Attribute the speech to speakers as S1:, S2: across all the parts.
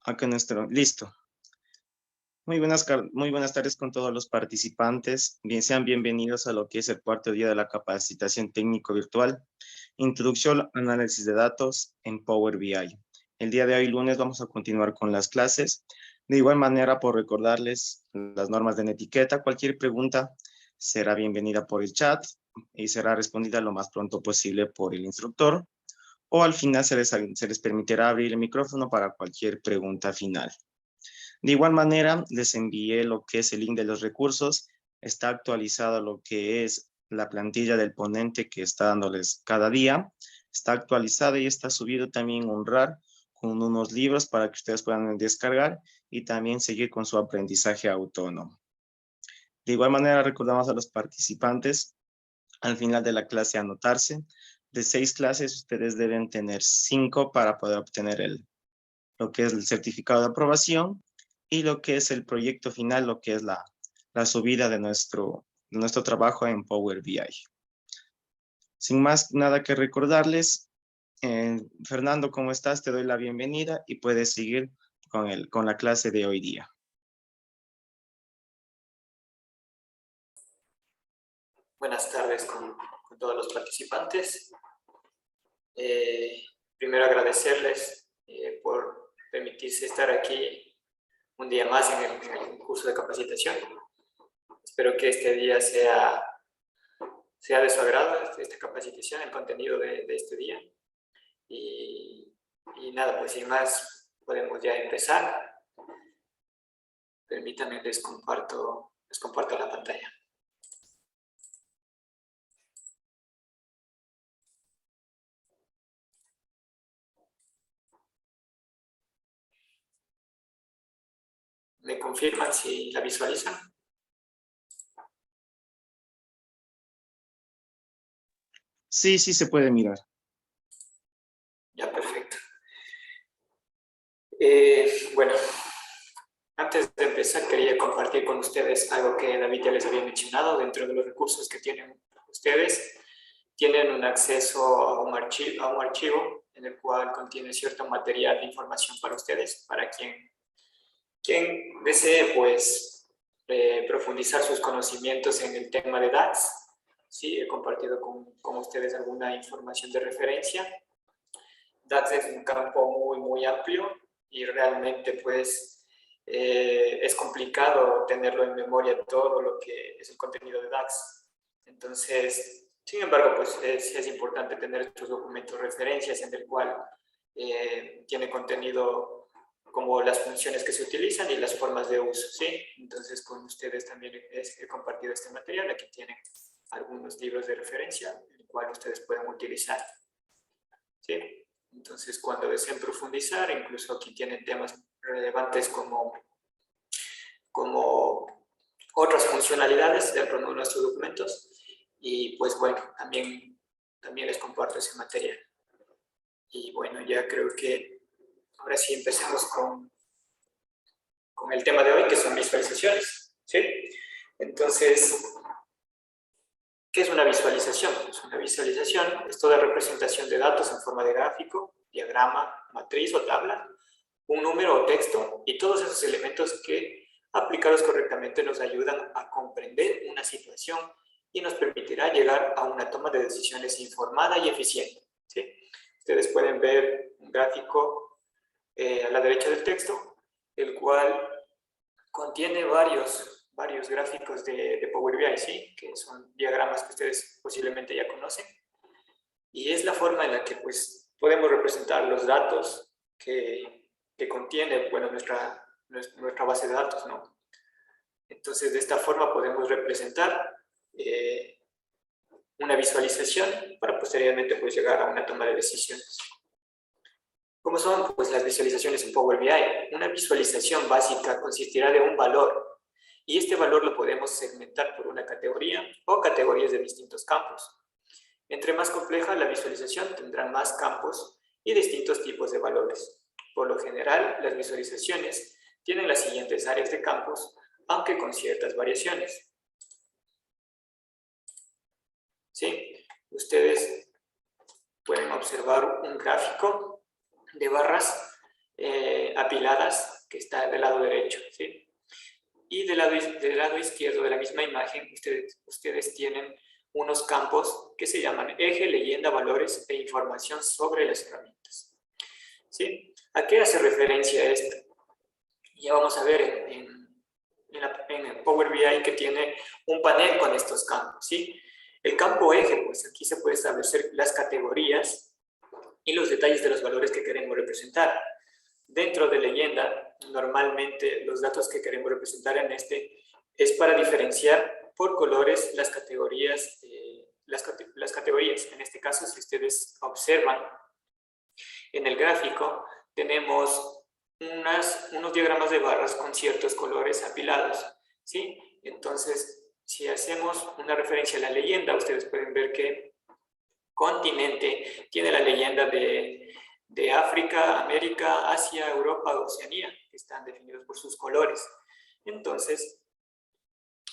S1: Acá listo. Muy buenas tardes con todos los participantes. Sean bienvenidos a lo que es el cuarto día de la capacitación técnico virtual, Introducción al Análisis de Datos en Power BI. El día de hoy, lunes, vamos a continuar con las clases. De igual manera, por recordarles las normas de etiqueta, cualquier pregunta será bienvenida por el chat y será respondida lo más pronto posible por el instructor, o al final se les permitirá abrir el micrófono para cualquier pregunta final. De igual manera, les envié lo que es el link de los recursos. Está actualizado lo que es la plantilla del ponente que está dándoles cada día. Está actualizada y está subido también un RAR con unos libros para que ustedes puedan descargar y también seguir con su aprendizaje autónomo. De igual manera, recordamos a los participantes al final de la clase anotarse. De 6 clases, ustedes deben tener 5 para poder obtener lo que es el certificado de aprobación y lo que es el proyecto final, lo que es la subida de nuestro trabajo en Power BI. Sin más nada que recordarles, Fernando, ¿cómo estás? Te doy la bienvenida y puedes seguir con la clase de hoy día.
S2: Buenas tardes con todos los participantes. Primero agradecerles por permitirse estar aquí un día más en el curso de capacitación. Espero que este día sea de su agrado, esta capacitación, el contenido de este día. Y nada, pues sin más, podemos ya empezar. Permítanme, les comparto la pantalla. ¿Me confirman si la visualizan?
S1: Sí, sí se puede mirar.
S2: Ya, perfecto. Bueno, antes de empezar quería compartir con ustedes algo que David ya les había mencionado. Dentro de los recursos que tienen ustedes, tienen un acceso a un archivo en el cual contiene cierto material de información para ustedes, para quien desee pues profundizar sus conocimientos en el tema de DAX. Sí, he compartido con ustedes alguna información de referencia. DAX es un campo muy amplio y realmente pues es complicado tenerlo en memoria todo lo que es el contenido de DAX. Entonces, sin embargo, pues es importante tener estos documentos referencias en el cual tiene contenido como las funciones que se utilizan y las formas de uso, ¿sí? Entonces, con ustedes también he compartido este material. Aquí tienen algunos libros de referencia, el cual ustedes pueden utilizar, ¿sí? Entonces, cuando deseen profundizar, incluso aquí tienen temas relevantes como otras funcionalidades dentro de nuestros documentos. Y pues bueno, también les comparto ese material. Y bueno, ya creo que ahora sí empecemos con el tema de hoy, que son visualizaciones, ¿sí? Entonces, ¿qué es una visualización? Pues una visualización es toda representación de datos en forma de gráfico, diagrama, matriz o tabla, un número o texto y todos esos elementos que, aplicados correctamente, nos ayudan a comprender una situación y nos permitirá llegar a una toma de decisiones informada y eficiente, ¿sí? Ustedes pueden ver un gráfico a la derecha del texto, el cual contiene varios gráficos de Power BI, ¿sí? Que son diagramas que ustedes posiblemente ya conocen. Y es la forma en la que pues, podemos representar los datos que contiene, bueno, nuestra base de datos, ¿no? Entonces, de esta forma podemos representar una visualización para posteriormente pues, llegar a una toma de decisiones. ¿Cómo son pues, las visualizaciones en Power BI? Una visualización básica consistirá de un valor y este valor lo podemos segmentar por una categoría o categorías de distintos campos. Entre más compleja la visualización, tendrá más campos y distintos tipos de valores. Por lo general, las visualizaciones tienen las siguientes áreas de campos, aunque con ciertas variaciones. ¿Sí? Ustedes pueden observar un gráfico de barras apiladas, que está del lado derecho, ¿sí? Y del lado izquierdo de la misma imagen, ustedes tienen unos campos que se llaman eje, leyenda, valores e información sobre las herramientas, ¿sí? ¿A qué hace referencia esto? Ya vamos a ver en el Power BI que tiene un panel con estos campos, ¿sí? El campo eje, pues aquí se puede establecer las categorías y los detalles de los valores que queremos representar. Dentro de leyenda, normalmente los datos que queremos representar en este es para diferenciar por colores las categorías. Las categorías. En este caso, si ustedes observan en el gráfico, tenemos unos diagramas de barras con ciertos colores apilados, ¿sí? Entonces, si hacemos una referencia a la leyenda, ustedes pueden ver que continente tiene la leyenda de África, América, Asia, Europa, Oceanía, que están definidos por sus colores. Entonces,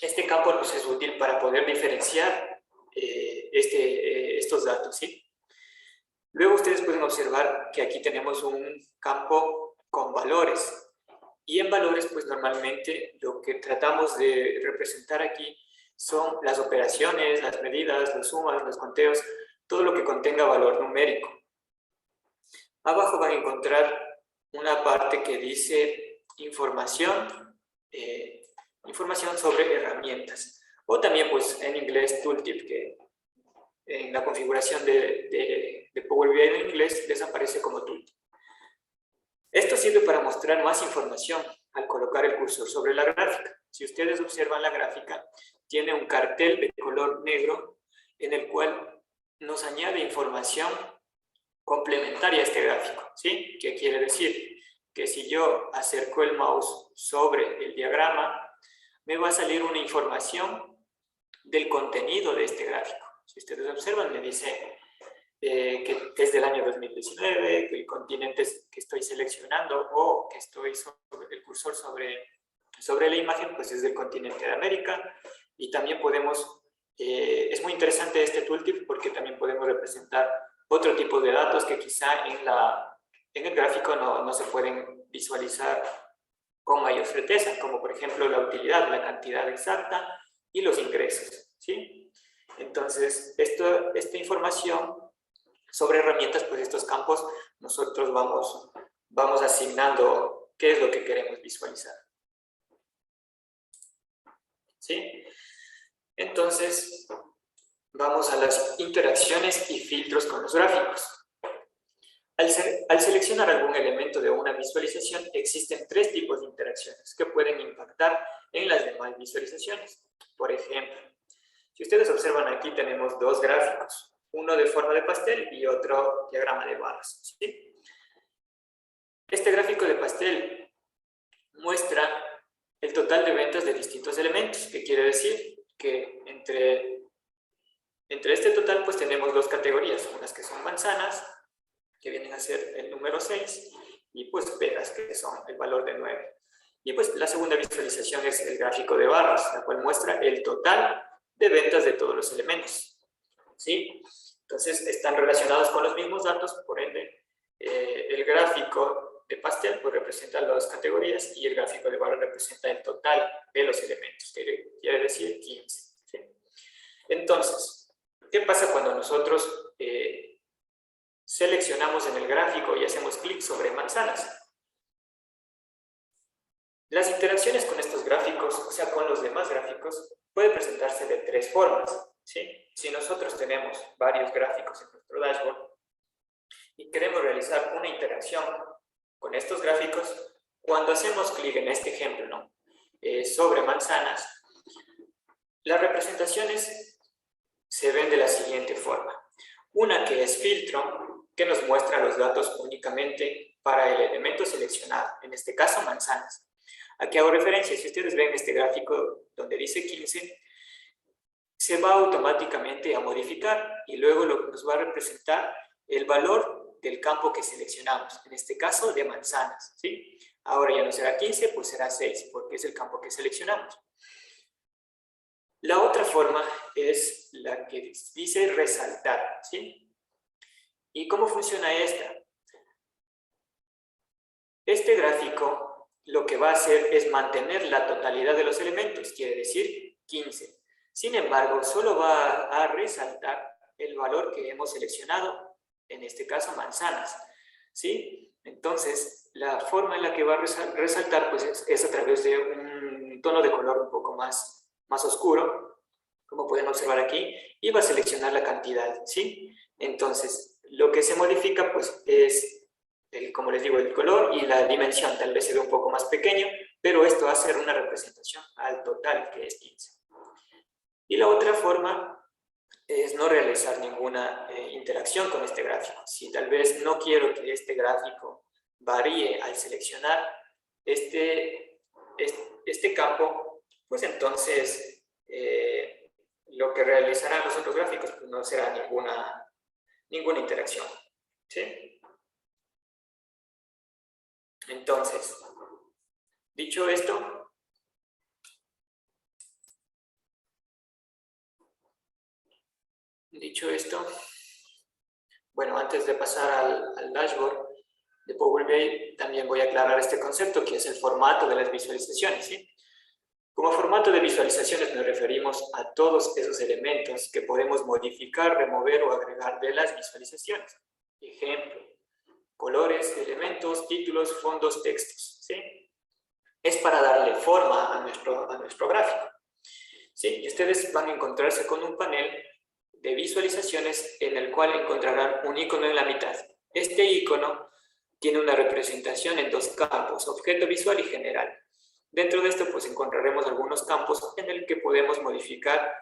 S2: este campo nos es útil para poder diferenciar estos datos, ¿sí? Luego ustedes pueden observar que aquí tenemos un campo con valores. Y en valores, pues normalmente lo que tratamos de representar aquí son las operaciones, las medidas, las sumas, los conteos, todo lo que contenga valor numérico. Abajo van a encontrar una parte que dice información sobre herramientas. O también, pues, en inglés, tooltip, que en la configuración de Power BI en inglés desaparece como tooltip. Esto sirve para mostrar más información al colocar el cursor sobre la gráfica. Si ustedes observan la gráfica, tiene un cartel de color negro en el cual nos añade información complementaria a este gráfico, ¿sí? ¿Qué quiere decir? Que si yo acerco el mouse sobre el diagrama, me va a salir una información del contenido de este gráfico. Si ustedes observan, me dice que es del año 2019, que el continente que estoy seleccionando o que estoy sobre el cursor sobre la imagen, pues es del continente de América. Y también podemos, es muy interesante este tooltip porque también podemos representar otro tipo de datos que quizá en el gráfico no se pueden visualizar con mayor certeza, como por ejemplo la utilidad, la cantidad exacta y los ingresos, ¿sí? Entonces, esta información sobre herramientas, pues estos campos, nosotros vamos asignando qué es lo que queremos visualizar, ¿sí? Entonces, vamos a las interacciones y filtros con los gráficos. Al seleccionar algún elemento de una visualización, existen tres tipos de interacciones que pueden impactar en las demás visualizaciones. Por ejemplo, si ustedes observan aquí tenemos dos gráficos, uno de forma de pastel y otro diagrama de barras, ¿sí? Este gráfico de pastel muestra el total de ventas de distintos elementos, que quiere decir que entre este total pues tenemos dos categorías, unas que son manzanas, que vienen a ser el número 6, y pues peras, que son el valor de 9. Y pues la segunda visualización es el gráfico de barras, la cual muestra el total de ventas de todos los elementos, ¿sí? Entonces están relacionados con los mismos datos, por ende el gráfico de pastel pues representa las categorías y el gráfico de barra representa el total de los elementos, que quiere decir 15, ¿sí? Entonces, ¿qué pasa cuando nosotros seleccionamos en el gráfico y hacemos clic sobre manzanas? Las interacciones con estos gráficos, o sea, con los demás gráficos, pueden presentarse de tres formas, ¿sí? Si nosotros tenemos varios gráficos en nuestro dashboard y queremos realizar una interacción con estos gráficos, cuando hacemos clic en este ejemplo, ¿no? Sobre manzanas, las representaciones se ven de la siguiente forma. Una que es filtro, que nos muestra los datos únicamente para el elemento seleccionado, en este caso manzanas. Aquí hago referencia, si ustedes ven este gráfico donde dice 15, se va automáticamente a modificar y luego nos va a representar el valor del campo que seleccionamos, en este caso de manzanas, ¿sí? Ahora ya no será 15, pues será 6, porque es el campo que seleccionamos. La otra forma es la que dice resaltar, ¿sí? ¿Y cómo funciona esta? Este gráfico lo que va a hacer es mantener la totalidad de los elementos, quiere decir 15. Sin embargo, solo va a resaltar el valor que hemos seleccionado, en este caso manzanas, ¿sí? Entonces, la forma en la que va a resaltar pues, es a través de un tono de color un poco más oscuro, como pueden observar aquí, y va a seleccionar la cantidad, ¿sí? Entonces, lo que se modifica pues, es, como les digo, el color y la dimensión. Tal vez se ve un poco más pequeño, pero esto va a ser una representación al total, que es 15. Y la otra forma es no realizar ninguna interacción con este gráfico. Si tal vez no quiero que este gráfico varíe al seleccionar este campo, pues entonces lo que realizarán los otros gráficos pues no será ninguna interacción, ¿sí? Entonces, dicho esto, bueno, antes de pasar al dashboard de Power BI, también voy a aclarar este concepto que es el formato de las visualizaciones, ¿sí? Como formato de visualizaciones nos referimos a todos esos elementos que podemos modificar, remover o agregar de las visualizaciones. Ejemplo, colores, elementos, títulos, fondos, textos, ¿sí? Es para darle forma a nuestro gráfico, ¿sí? Y ustedes van a encontrarse con un panel de visualizaciones en el cual encontrarán un icono en la mitad. Este icono tiene una representación en dos campos, objeto visual y general. Dentro de esto pues encontraremos algunos campos en el que podemos modificar,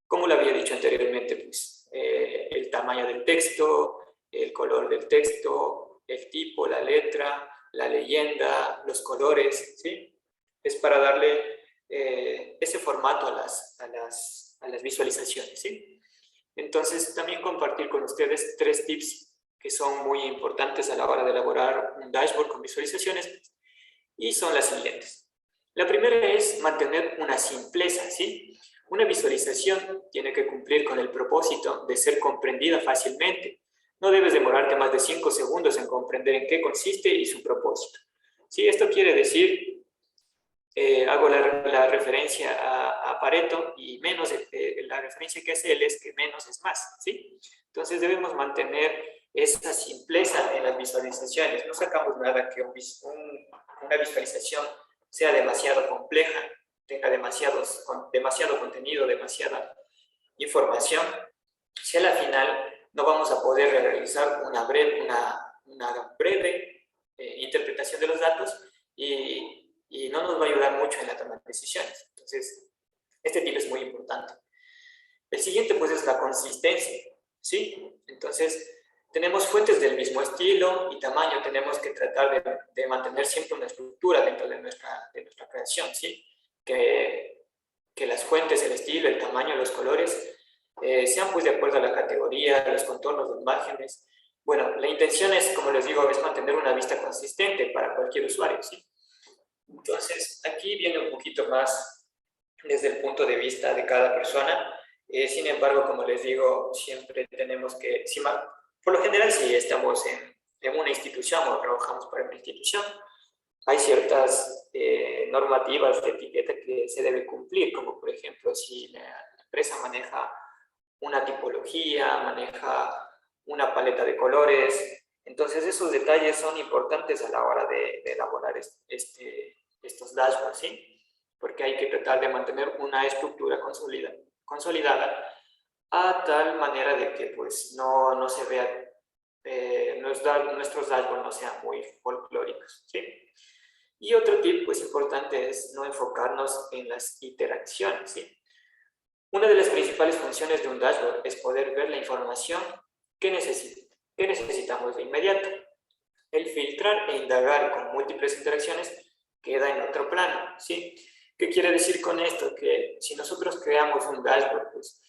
S2: como lo había dicho anteriormente, pues, el tamaño del texto, el color del texto, el tipo, la letra, la leyenda, los colores, ¿sí? Es para darle ese formato a las visualizaciones, ¿sí? Entonces, también compartir con ustedes 3 tips que son muy importantes a la hora de elaborar un dashboard con visualizaciones, y son las siguientes. La primera es mantener una simpleza, ¿sí? Una visualización tiene que cumplir con el propósito de ser comprendida fácilmente. No debes demorarte más de 5 segundos en comprender en qué consiste y su propósito, ¿sí? Esto quiere decir, hago la referencia a Pareto, y la referencia que hace él es que menos es más, ¿sí? Entonces debemos mantener esa simpleza en las visualizaciones. No sacamos nada que una visualización sea demasiado compleja, tenga demasiado contenido, demasiada información, si a la final no vamos a poder realizar una breve interpretación de los datos, y no nos va a ayudar mucho en la toma de decisiones. Entonces, este tip es muy importante. El siguiente, pues, es la consistencia, ¿sí? Entonces, tenemos fuentes del mismo estilo y tamaño, tenemos que tratar de mantener siempre una estructura dentro de nuestra creación, ¿sí? Que las fuentes, el estilo, el tamaño, los colores, sean pues de acuerdo a la categoría, los contornos, los márgenes. Bueno, la intención es, como les digo, es mantener una vista consistente para cualquier usuario, ¿sí? Entonces, aquí viene un poquito más desde el punto de vista de cada persona. Sin embargo, como les digo, siempre tenemos que, por lo general, si estamos en una institución o trabajamos para una institución, hay ciertas normativas de etiqueta que se deben cumplir, como por ejemplo, si la empresa maneja una tipología, maneja una paleta de colores. Entonces, esos detalles son importantes a la hora de elaborar estos dashboards, ¿sí? Porque hay que tratar de mantener una estructura consolidada a tal manera de que pues, no se vea, nuestros dashboards no sean muy folclóricos, ¿sí? Y otro tip pues, importante es no enfocarnos en las interacciones, ¿sí? Una de las principales funciones de un dashboard es poder ver la información que necesitamos de inmediato. El filtrar e indagar con múltiples interacciones queda en otro plano, ¿sí? ¿Qué quiere decir con esto? Que si nosotros creamos un dashboard, pues,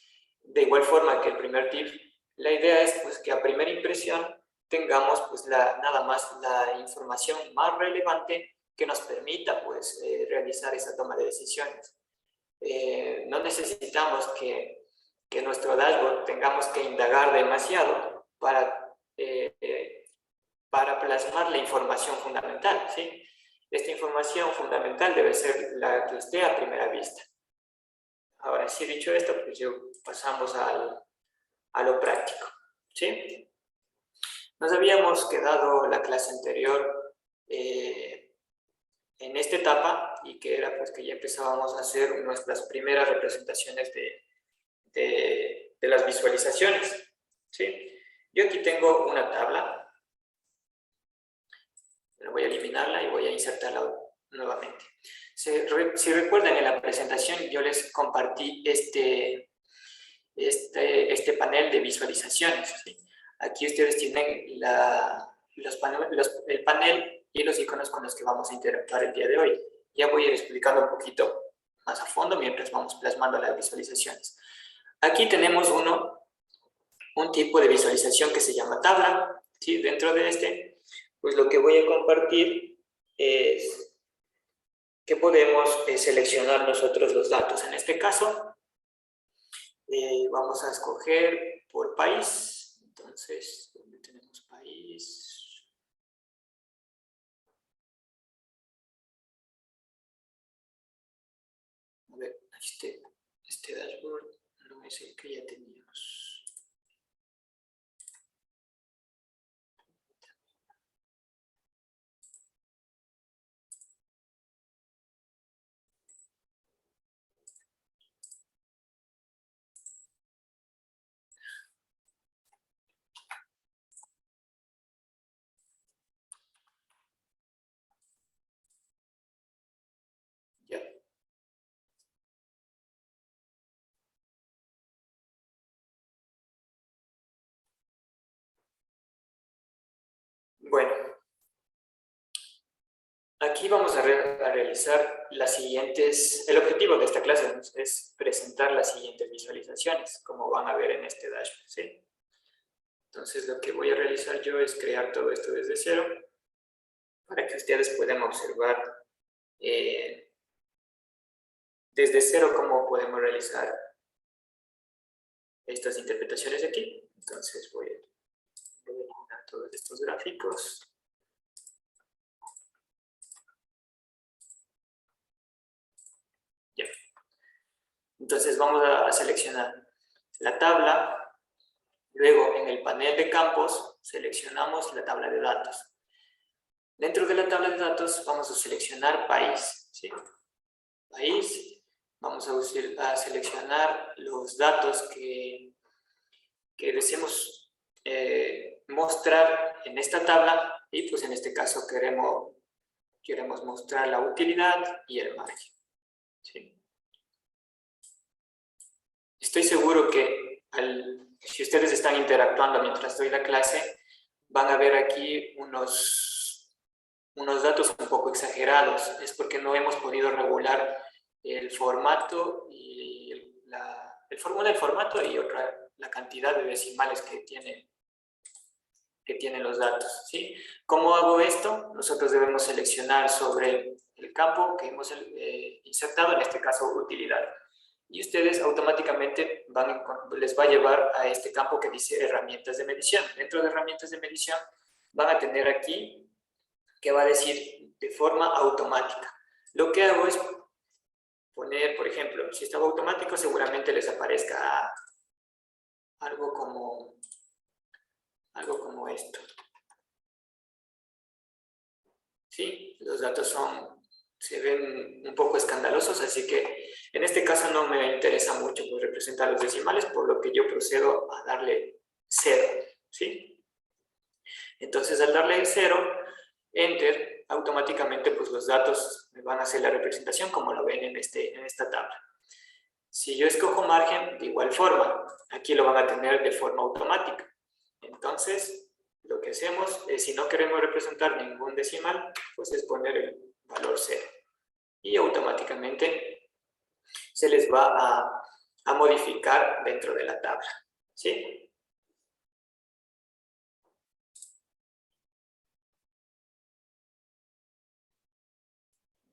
S2: de igual forma que el primer tip, la idea es pues, que a primera impresión tengamos pues, nada más la información más relevante que nos permita pues, realizar esa toma de decisiones. No necesitamos que nuestro dashboard tengamos que indagar demasiado para para plasmar la información fundamental, ¿sí? Esta información fundamental debe ser la que esté a primera vista. Ahora, sí, dicho esto, pues pasamos a lo práctico, ¿sí? Nos habíamos quedado la clase anterior en esta etapa, y que era pues que ya empezábamos a hacer nuestras primeras representaciones de las visualizaciones, ¿sí? Yo aquí tengo una tabla. Voy a eliminarla y voy a insertarla nuevamente. Si recuerdan, en la presentación yo les compartí este panel de visualizaciones, ¿sí? Aquí ustedes tienen el panel y los iconos con los que vamos a interactuar el día de hoy. Ya voy a ir explicando un poquito más a fondo mientras vamos plasmando las visualizaciones. Aquí tenemos un tipo de visualización que se llama tabla, ¿sí? Dentro de pues lo que voy a compartir es que podemos seleccionar nosotros los datos. En este caso, vamos a escoger por país. Entonces, ¿dónde tenemos país? A ver, este dashboard no es el que ya teníamos. Ya. Bueno, aquí vamos a realizar las siguientes. El objetivo de esta clase es presentar las siguientes visualizaciones, como van a ver en este dashboard, ¿sí? Entonces, lo que voy a realizar yo es crear todo esto desde cero, para que ustedes puedan observar desde cero cómo podemos realizar estas interpretaciones de aquí. Entonces, voy a eliminar todos estos gráficos. Ya. Entonces, vamos a seleccionar la tabla. Luego, en el panel de campos, seleccionamos la tabla de datos. Dentro de la tabla de datos, vamos a seleccionar país, ¿sí? País. Vamos a seleccionar los datos que deseemos mostrar en esta tabla, y pues en este caso queremos mostrar la utilidad y el margen, ¿sí? Estoy seguro que si ustedes están interactuando mientras doy la clase, van a ver aquí unos datos un poco exagerados. Es porque no hemos podido regular el formato y el formato y la cantidad de decimales que tienen los datos, ¿sí? ¿Cómo hago esto? Nosotros debemos seleccionar sobre el campo que hemos insertado, en este caso utilidad. Y ustedes automáticamente les va a llevar a este campo que dice herramientas de medición. Dentro de herramientas de medición van a tener aquí que va a decir de forma automática. Lo que hago es poner, por ejemplo, si estaba automático, seguramente les aparezca algo como esto. ¿Sí? Los datos se ven un poco escandalosos, así que en este caso no me interesa mucho pues, representar los decimales, por lo que yo procedo a darle 0, ¿sí? Entonces, al darle 0, Enter, automáticamente pues, los datos me van a hacer la representación como lo ven en esta tabla. Si yo escojo margen, de igual forma, aquí lo van a tener de forma automática. Entonces, lo que hacemos es, si no queremos representar ningún decimal, pues es poner el valor 0. Y automáticamente se les va a modificar dentro de la tabla, ¿sí?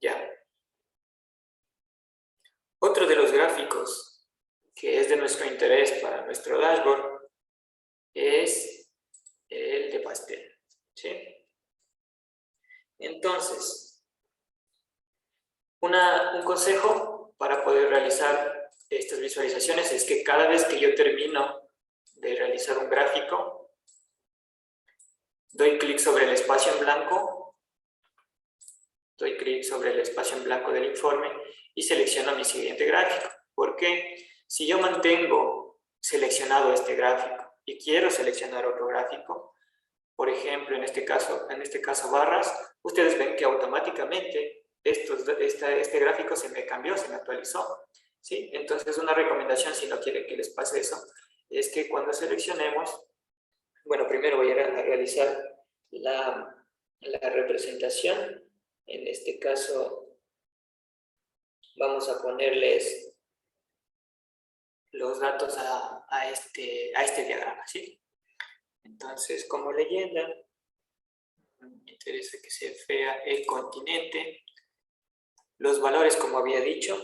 S2: Ya. Otro de los gráficos que es de nuestro interés para nuestro dashboard es el de pastel, ¿sí? Entonces, un consejo para poder realizar estas visualizaciones es que cada vez que yo termino de realizar un gráfico, doy clic sobre el espacio en blanco, del informe y selecciono mi siguiente gráfico. Porque si yo mantengo seleccionado este gráfico y quiero seleccionar otro gráfico, por ejemplo, en este caso barras, ustedes ven que automáticamente este gráfico se me cambió, se me actualizó, ¿sí? Entonces, una recomendación, si no quieren que les pase eso, es que cuando seleccionemos, bueno, primero voy a realizar la representación. En este caso, vamos a ponerles los datos a este diagrama, ¿sí? Entonces, como leyenda, me interesa que se vea el continente, los valores, como había dicho,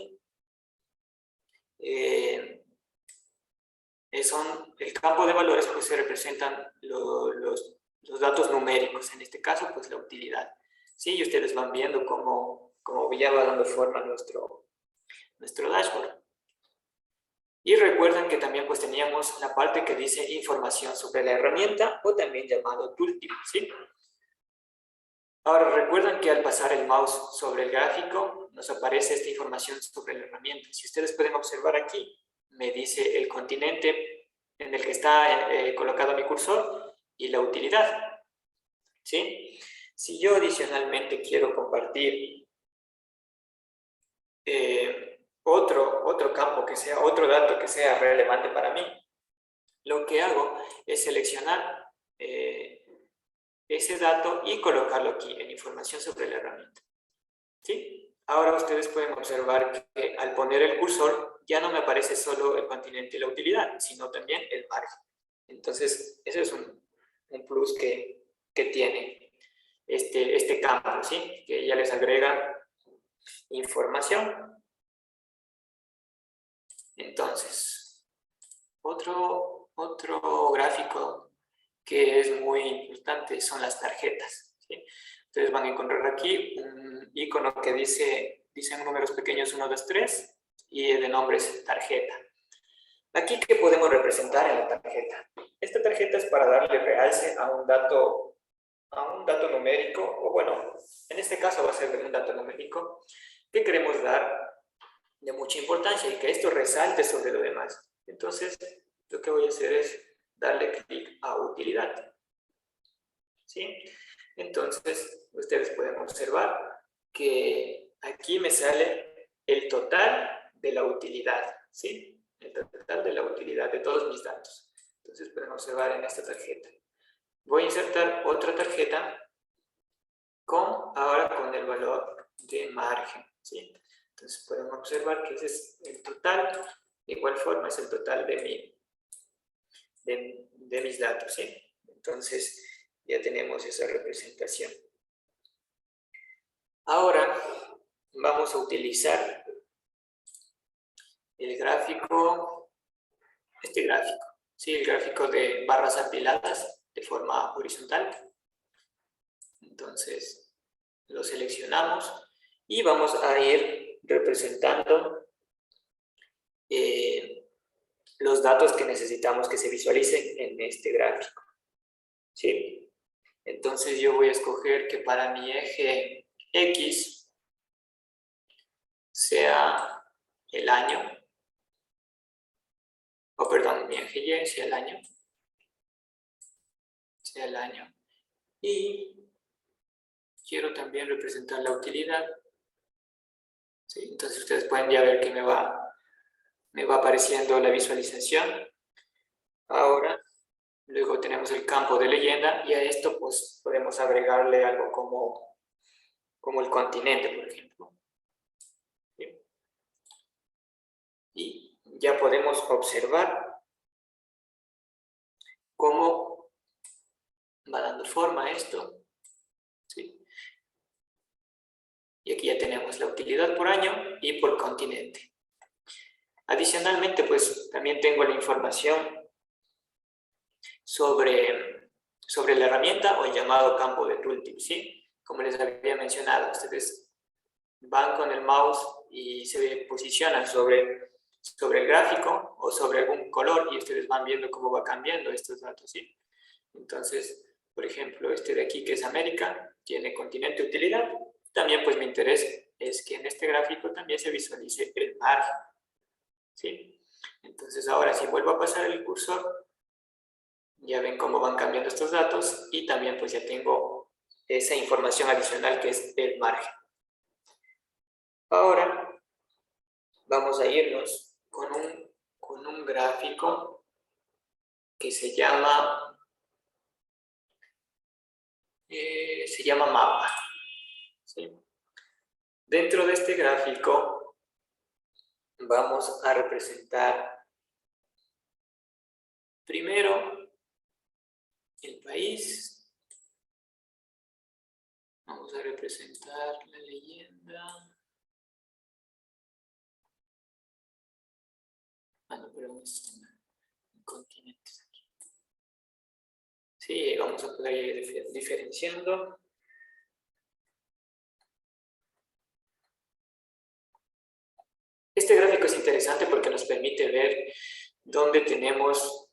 S2: son el campo de valores, pues se representan los datos numéricos, en este caso, pues la utilidad. Sí, y ustedes van viendo cómo ya va dando forma nuestro dashboard. Y recuerden que también pues teníamos la parte que dice información sobre la herramienta o también llamado tooltip, ¿sí? Ahora recuerden que al pasar el mouse sobre el gráfico nos aparece esta información sobre la herramienta. Si ustedes pueden observar aquí, me dice el continente en el que está colocado mi cursor y la utilidad, ¿sí? Si yo adicionalmente quiero compartir otro campo que sea, otro dato que sea relevante para mí, lo que hago es seleccionar ese dato y colocarlo aquí en información sobre la herramienta, ¿sí? Ahora ustedes pueden observar que al poner el cursor ya no me aparece solo el continente y la utilidad, sino también el margen. Entonces, eso es un plus que tiene este campo, ¿sí? Que ya les agrega información. Entonces, otro gráfico que es muy importante son las tarjetas, ¿sí? Ustedes van a encontrar aquí un icono que dicen números pequeños 1, 2, 3 y de nombre es tarjeta. Aquí, ¿qué podemos representar en la tarjeta? Esta tarjeta es para darle realce a un dato numérico, o bueno, en este caso va a ser un dato numérico que queremos dar de mucha importancia y que esto resalte sobre lo demás. Entonces, lo que voy a hacer es darle clic a utilidad, ¿sí? Entonces, ustedes pueden observar que aquí me sale el total de la utilidad, ¿sí? El total de la utilidad de todos mis datos. Entonces, pueden observar en esta tarjeta. Voy a insertar otra tarjeta ahora con el valor de margen, ¿sí? Entonces, pueden observar que ese es el total. De igual forma, es el total de mis datos, ¿sí? Entonces, ya tenemos esa representación. Ahora, vamos a utilizar el gráfico, ¿sí? El gráfico de barras apiladas de forma horizontal. Entonces, lo seleccionamos y vamos a ir representando los datos que necesitamos que se visualicen en este gráfico, ¿sí? Entonces yo voy a escoger que para mi eje X sea el año, o perdón, mi eje Y sea el año, y quiero también representar la utilidad, ¿sí? Entonces ustedes pueden ya ver que me va apareciendo la visualización. Ahora, luego tenemos el campo de leyenda y a esto pues podemos agregarle algo como el continente, por ejemplo. ¿Sí? Y ya podemos observar cómo va dando forma a esto, ¿sí? Y aquí ya tenemos la utilidad por año y por continente. Adicionalmente, pues también tengo la información sobre la herramienta o el llamado campo de tooltip, ¿sí? como les había mencionado, ustedes van con el mouse y se posicionan sobre el gráfico o sobre algún color y ustedes van viendo cómo va cambiando estos datos, ¿sí? Entonces, por ejemplo, este de aquí que es América, tiene continente utilidad. También pues mi interés es que en este gráfico también se visualice el margen, ¿sí? Entonces ahora si vuelvo a pasar el cursor, ya ven cómo van cambiando estos datos y también pues ya tengo esa información adicional que es el margen. Ahora vamos a irnos con un gráfico que se llama mapa, ¿sí? Dentro de este gráfico vamos a representar primero el país, vamos a representar la leyenda, no, perdón, continentes aquí. Sí, vamos a poder ir diferenciando. Este gráfico es interesante porque nos permite ver dónde tenemos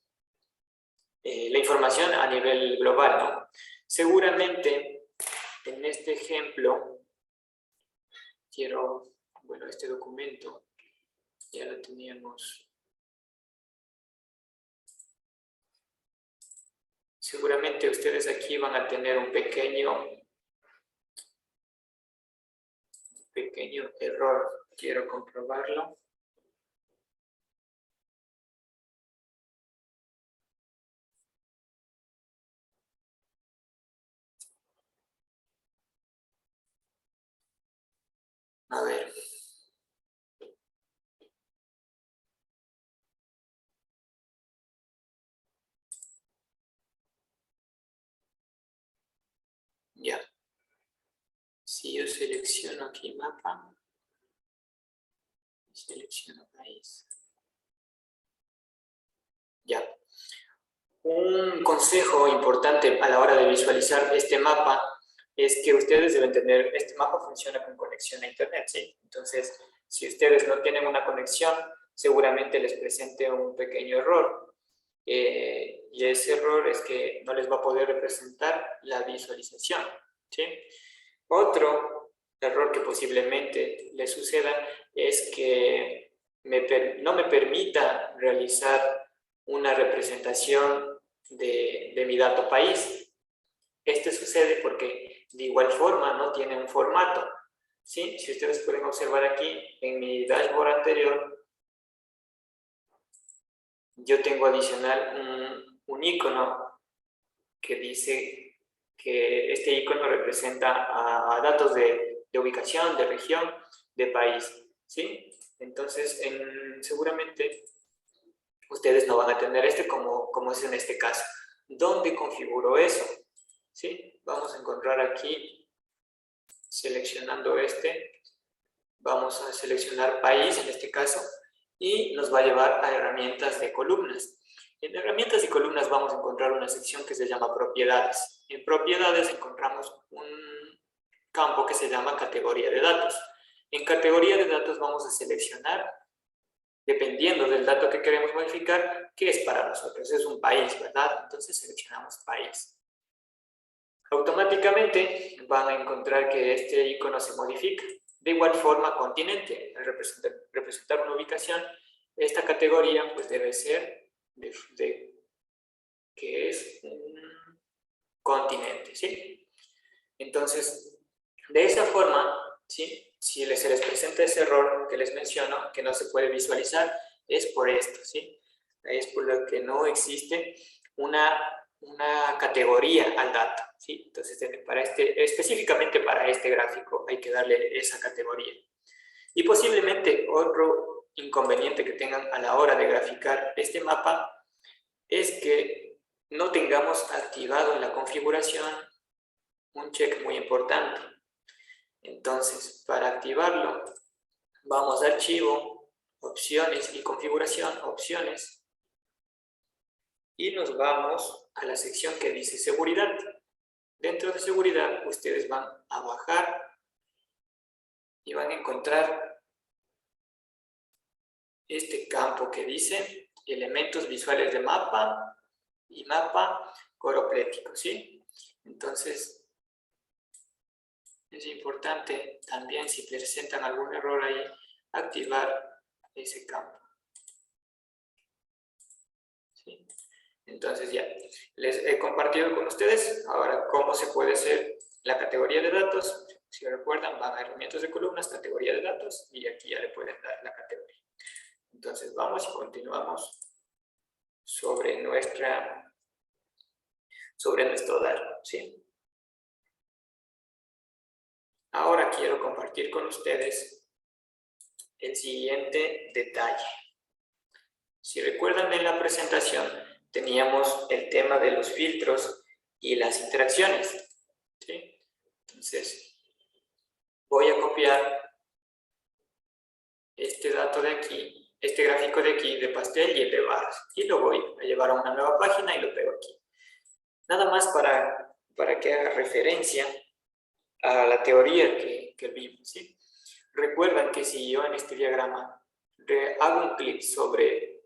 S2: la información a nivel global, ¿no? Seguramente en este ejemplo, este documento ya lo teníamos. Seguramente ustedes aquí van a tener un pequeño error. Quiero comprobarlo. A ver. Ya. Si yo selecciono aquí mapa, selecciono país. Ya. Un consejo importante a la hora de visualizar este mapa es que ustedes deben tener, este mapa funciona con conexión a internet, ¿sí? Entonces, si ustedes no tienen una conexión, seguramente les presente un pequeño error. Y ese error es que no les va a poder representar la visualización, ¿sí? Otro error que posiblemente les suceda es que no me permita realizar una representación de mi dato país. Este sucede porque de igual forma no tiene un formato, ¿sí? Si ustedes pueden observar aquí en mi dashboard anterior, yo tengo adicional un icono que dice que este icono representa a datos de ubicación, de región, de país, ¿sí? Entonces, seguramente ustedes no van a tener como es en este caso. ¿Dónde configuro eso? ¿Sí? Vamos a encontrar aquí, seleccionando vamos a seleccionar país en este caso, y nos va a llevar a herramientas de columnas. En herramientas y columnas vamos a encontrar una sección que se llama propiedades. En propiedades encontramos un campo que se llama categoría de datos. En categoría de datos vamos a seleccionar, dependiendo del dato que queremos modificar, qué es para nosotros. Es un país, ¿verdad? Entonces seleccionamos país. Automáticamente van a encontrar que este icono se modifica. De igual forma, continente, al representar una ubicación, esta categoría pues debe ser que es un continente, ¿sí? Entonces, de esa forma, ¿sí? Si se les presenta ese error que les menciono, que no se puede visualizar, es por esto, ¿sí? Es por lo que no existe una categoría al dato, ¿sí? Entonces, específicamente para este gráfico hay que darle esa categoría. Y posiblemente otro inconveniente que tengan a la hora de graficar este mapa es que no tengamos activado en la configuración un check muy importante. Entonces, para activarlo, vamos a Archivo, Opciones y Configuración, Dentro de seguridad, ustedes van a bajar y van a encontrar este campo que dice elementos visuales de mapa y mapa coroplético, ¿sí? Entonces, es importante también, si presentan algún error ahí, activar ese campo, ¿sí? Entonces ya, les he compartido con ustedes ahora cómo se puede hacer la categoría de datos. Si recuerdan, van a herramientas de columnas, categoría de datos, y aquí ya le pueden dar la categoría. Entonces vamos y continuamos sobre nuestro dato, ¿sí? Ahora quiero compartir con ustedes el siguiente detalle. Si recuerdan en la presentación, teníamos el tema de los filtros y las interacciones, ¿sí? Entonces, voy a copiar este dato de aquí, este gráfico de aquí de pastel y el de barras, y lo voy a llevar a una nueva página y lo pego aquí. Nada más para que haga referencia a la teoría que vimos, ¿sí? Recuerdan que si yo en este diagrama hago un clic sobre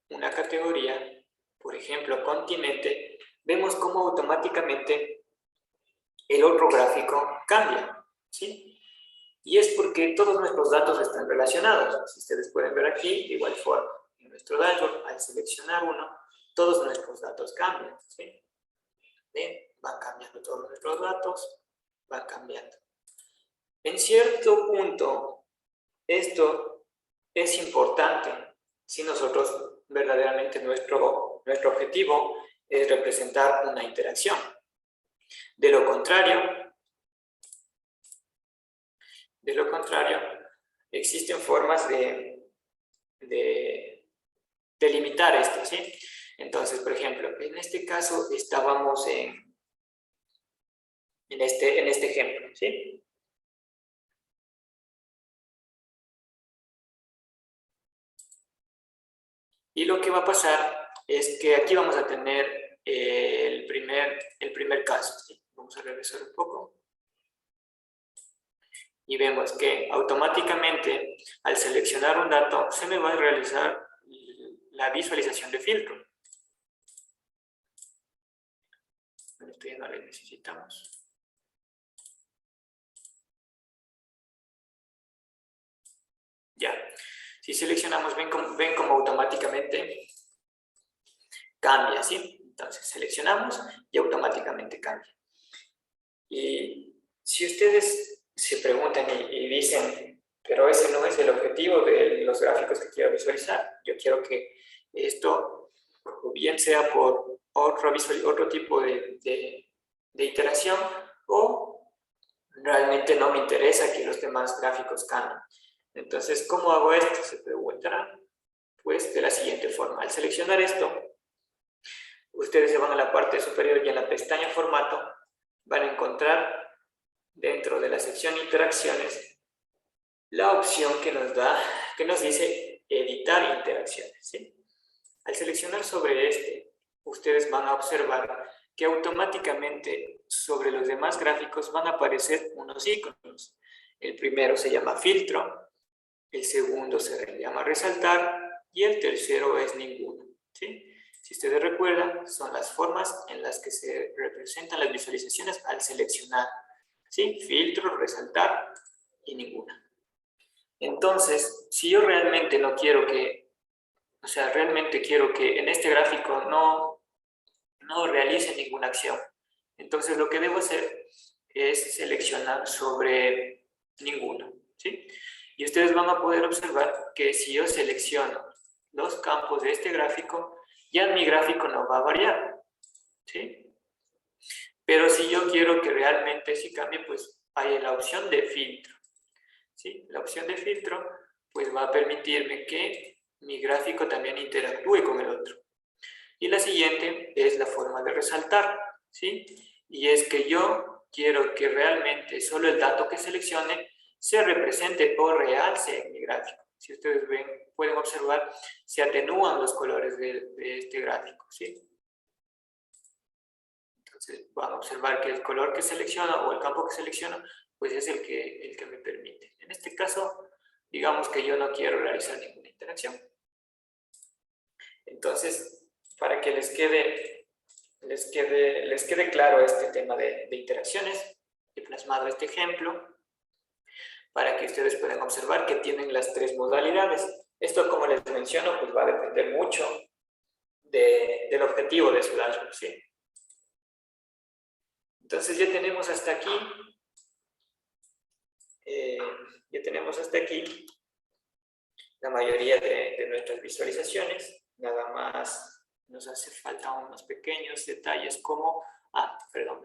S2: una categoría, por ejemplo, continente, vemos cómo automáticamente el otro gráfico cambia, ¿sí? Y es porque todos nuestros datos están relacionados. Si ustedes pueden ver aquí, de igual forma, en nuestro dashboard, al seleccionar uno, todos nuestros datos cambian, ¿sí? ¿Ven? Van cambiando todos nuestros datos, van cambiando. En cierto punto, esto es importante si nosotros verdaderamente nuestro objetivo es representar una interacción. De lo contrario, existen formas de limitar esto, ¿sí? Entonces, por ejemplo, en este caso estábamos en este ejemplo, ¿sí? Y lo que va a pasar es que aquí vamos a tener el primer caso, ¿sí? Vamos a regresar un poco. Y vemos que automáticamente al seleccionar un dato se me va a realizar la visualización de filtro. Bueno, esto ya no lo necesitamos. Ya, si seleccionamos, ven como automáticamente cambia, ¿sí? Entonces seleccionamos y automáticamente cambia. Y si ustedes se preguntan y dicen, pero ese no es el objetivo de los gráficos que quiero visualizar, yo quiero que esto, o bien sea por otro tipo de iteración, o realmente no me interesa que los demás gráficos cambien. Entonces, ¿cómo hago esto? Se preguntarán. Pues de la siguiente forma. Al seleccionar esto, ustedes se van a la parte superior y en la pestaña formato van a encontrar dentro de la sección interacciones la opción que nos dice editar interacciones, ¿sí? Al seleccionar sobre este, ustedes van a observar que automáticamente sobre los demás gráficos van a aparecer unos iconos. El primero se llama filtro, el segundo se llama resaltar y el tercero es ninguno, ¿sí? Si ustedes recuerdan, son las formas en las que se representan las visualizaciones al seleccionar, ¿sí? Filtro, resaltar y ninguna. Entonces, si yo realmente no quiero que, o sea, realmente quiero que en este gráfico no realice ninguna acción, entonces lo que debo hacer es seleccionar sobre ninguno, ¿sí? Y ustedes van a poder observar que si yo selecciono los campos de este gráfico, ya mi gráfico no va a variar, ¿sí? Pero si yo quiero que realmente sí cambie, pues hay la opción de filtro, ¿sí? La opción de filtro pues va a permitirme que mi gráfico también interactúe con el otro. Y la siguiente es la forma de resaltar, ¿sí? Y es que yo quiero que realmente solo el dato que seleccione se represente o realce en mi gráfico. Si ustedes ven, pueden observar, se atenúan los colores de este gráfico, ¿sí? Entonces van a observar que el color que selecciono o el campo que selecciono pues es el que me permite. En este caso, digamos que yo no quiero realizar ninguna interacción. Entonces, para que les quede claro este tema de interacciones, he plasmado este ejemplo para que ustedes puedan observar que tienen las tres modalidades. Esto, como les menciono, pues va a depender mucho del objetivo de su dashboard, ¿sí? Entonces ya tenemos hasta aquí, la mayoría de nuestras visualizaciones. Nada más nos hace falta unos pequeños detalles como,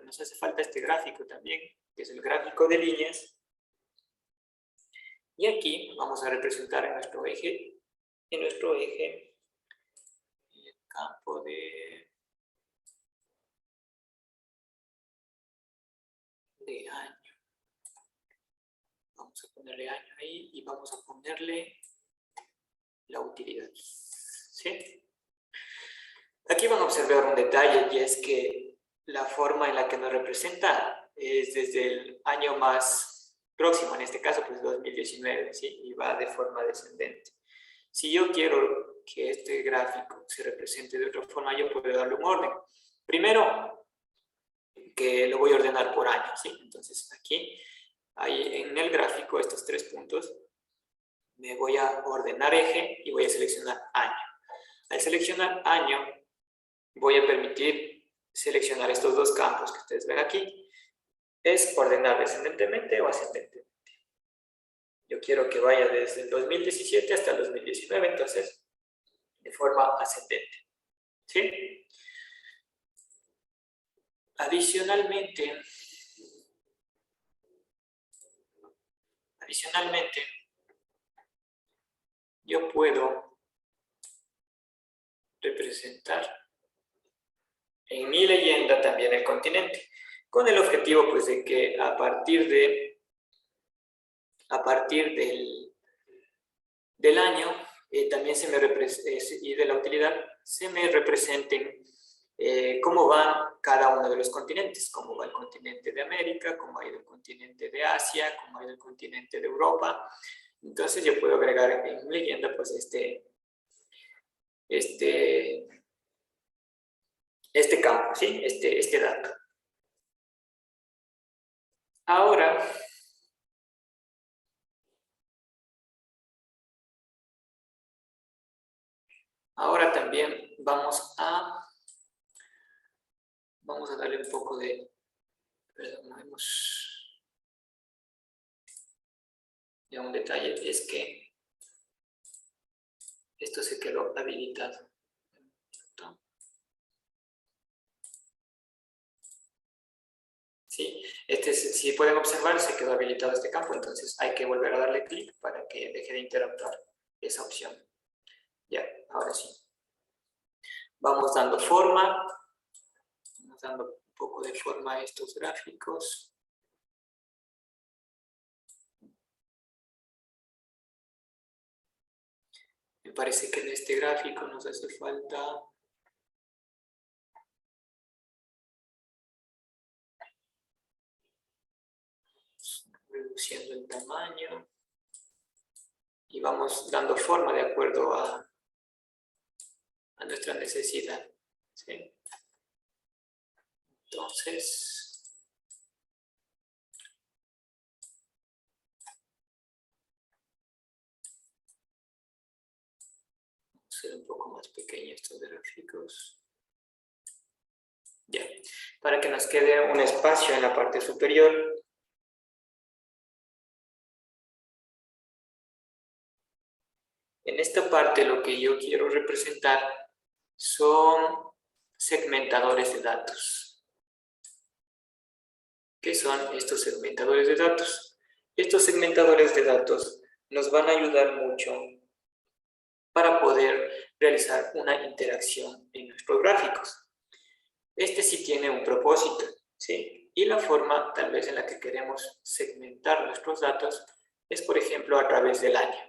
S2: nos hace falta este gráfico también, que es el gráfico de líneas. Y aquí vamos a representar en nuestro eje el campo de año. Vamos a ponerle año ahí y vamos a ponerle la utilidad. ¿Sí? Aquí van a observar un detalle, y es que la forma en la que nos representa es desde el año más próximo, en este caso pues 2019, ¿sí? Y va de forma descendente. Si yo quiero que este gráfico se represente de otra forma, yo puedo darle un orden. Primero, que lo voy a ordenar por año, ¿sí? Entonces aquí, ahí en el gráfico, estos tres puntos, me voy a ordenar eje y voy a seleccionar año. Al seleccionar año, voy a permitir seleccionar estos dos campos que ustedes ven aquí. Es ordenar descendentemente o ascendentemente. Yo quiero que vaya desde el 2017 hasta el 2019, entonces, de forma ascendente. ¿Sí? Adicionalmente, yo puedo representar en mi leyenda también el continente, con el objetivo pues de que a partir del año también se me y de la utilidad se me representen cómo va cada uno de los continentes, cómo va el continente de América, cómo ha ido el continente de Asia, cómo ha ido el continente de Europa. Entonces yo puedo agregar en mi leyenda pues este campo, ¿sí? este dato. Ahora también vamos a darle un poco de, perdón, ya un detalle, es que esto se quedó habilitado. ¿Sí? Si pueden observar, se quedó habilitado este campo, entonces hay que volver a darle clic para que deje de interactuar esa opción. Ya, ahora sí. Vamos dando forma, vamos dando un poco de forma a estos gráficos. Me parece que en este gráfico nos hace falta reduciendo el tamaño y vamos dando forma de acuerdo a nuestra necesidad, ¿sí? Entonces, vamos a hacer un poco más pequeños estos gráficos. Ya, para que nos quede un espacio en la parte superior. En esta parte lo que yo quiero representar son segmentadores de datos. ¿Qué son estos segmentadores de datos? Estos segmentadores de datos nos van a ayudar mucho para poder realizar una interacción en nuestros gráficos. Este sí tiene un propósito, ¿sí? Y la forma tal vez en la que queremos segmentar nuestros datos es, por ejemplo, a través del año.